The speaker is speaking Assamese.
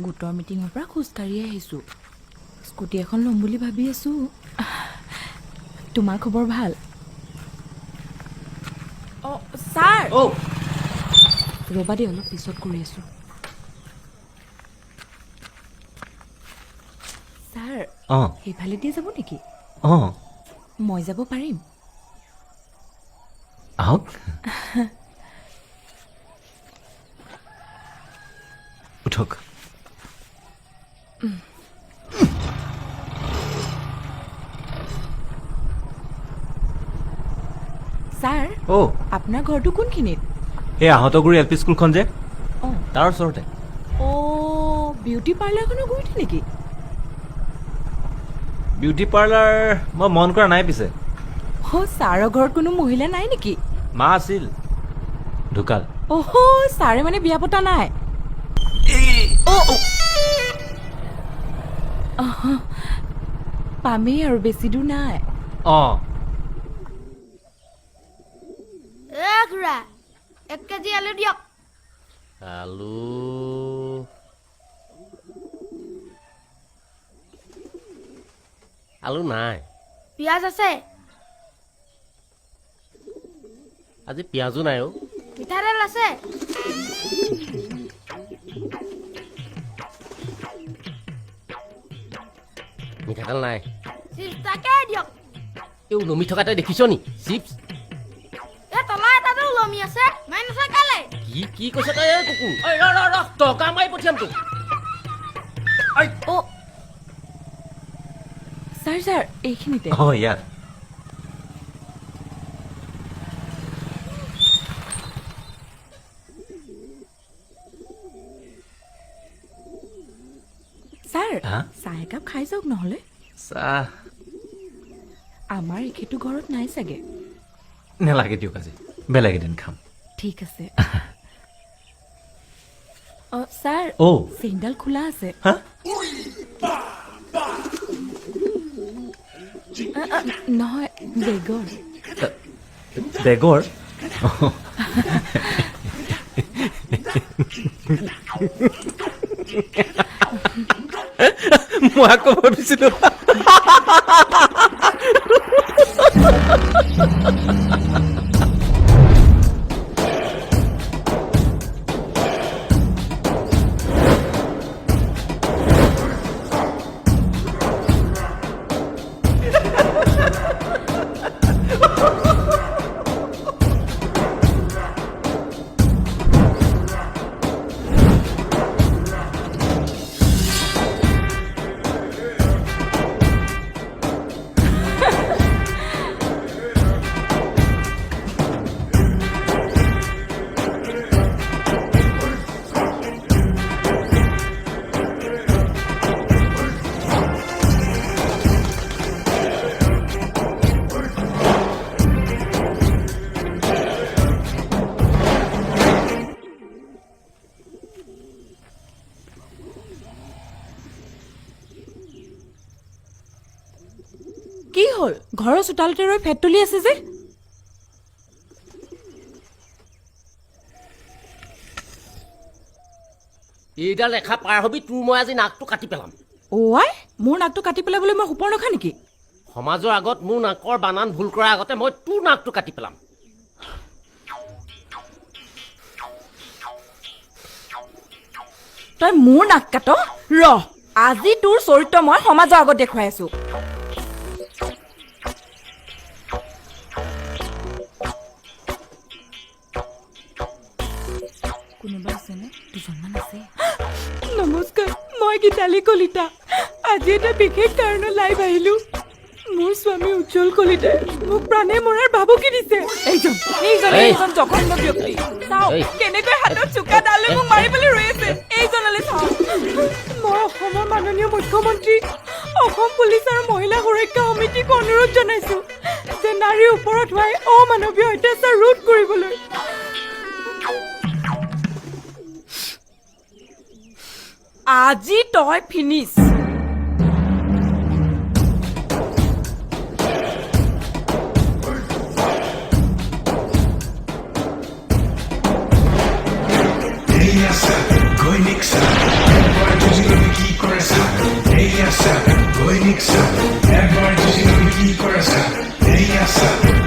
গোটৰ মিটিঙৰ পৰা খোজকাঢ়ি আহিছোঁ। স্কুটি এখন ল'ম বুলি ভাবি আছোঁ। তোমাৰ খবৰ ভাল? অঁ ছাৰ, ৰ'বা দেই, অলপ পিছত কৰি আছোঁ। ছাৰ, সেইফালেদি যাব নেকি? মই যাব পাৰিম। আহক। উঠক। ছাৰ, আপোনাৰ ঘৰটো কোনখিনিত? এই আহঁতগুৰি এল পি স্কুলখন যে, অঁ তাৰ ওচৰতে। অঁ, বিউটি পাৰ্লাৰখনৰ গুৰিতে নেকি? বিউটি পাৰ্লাৰ মই মন কৰা নাই পিছে। অঁ, ছাৰৰ ঘৰত কোনো মহিলা নাই নেকি? মা আছিল, ঢুকাল। অহ, ছাৰে মানে বিয়া পতা নাই? পামেই আৰু, বেছি দূৰ নাই। অঁ, খুৰা 1 কেজি আলু দিয়ক। আলু নাই। পিঁয়াজ আছে? আজি পিঁয়াজো নাই। মিঠাতেল আছে? মিঠাতেল নাই। চিপছ তাকে দিয়ক। এই ওলমি থকা তই দেখিছ নি? চিপছ এই তলা এটাতো ওলমি আছে, মাৰি নাথাকালে। কি কৈছ তই? কুকুৰ টকা মাৰি পঠিয়াম তোক। অঁ ছাৰ, এইখিনিতে। অঁ, ইয়াত। ছাৰ, চাহ একাপ খাই যাওক নহ'লে। চাহ আমাৰ এখেতো ঘৰত নাই চাগে। নেলাগে দিয়ক, আজি বেলেগ এদিন খাম। ঠিক আছে। অঁ ছাৰ, চেইনডাল খোলা আছে। নহয়, বেগৰ। বেগৰ? মই আকৌ ভাবিছিলো কি হ'ল? ঘৰৰ চোতালতে ৰৈ ফেট তুলি আছে যে? এইডাল ৰেখা পাৰ হবি, তোৰ মই আজি নাকটো কাটি পেলাম। আই, মোৰ নাকটো কাটি পেলাবলৈ মই সুপৰ্ণখা নেকি? সমাজৰ আগত মোৰ নাকৰ বানান ভুল কৰাৰ আগতে মই তোৰ নাকটো কাটি পেলাম। তই মোৰ নাক কাট? ৰহ, আজি তোৰ চৰিত্ৰ মই সমাজৰ আগত দেখুৱাই আছো। কোনোবা আছেনে? দুজনমান আছে। নমস্কাৰ, মই গীতালি কলিতা। আজি এটা বিশেষ কাৰণত লাইভ আহিলো। মোৰ স্বামী উজ্জ্বল কলিতাই মোক প্ৰাণে মৰাৰ ভাবুকি দিছে। এইজন জঘন্য ব্যক্তি। চাওক কেনেকৈ হাতত চোকা দাল লৈ মোক মাৰিবলৈ ৰৈ আছে। এইজনলৈ চাওক। মই অসমৰ মাননীয় মুখ্যমন্ত্ৰী, অসম পুলিচ আৰু মহিলা সুৰক্ষা সমিতিক অনুৰোধ জনাইছো যে নাৰীৰ ওপৰত হোৱা অমানৱীয় অত্যাচাৰ ৰোধ কৰিবলৈ। আজি তই finish. Essa, Goinixa, Alexa, é agora de que coração, nem essa.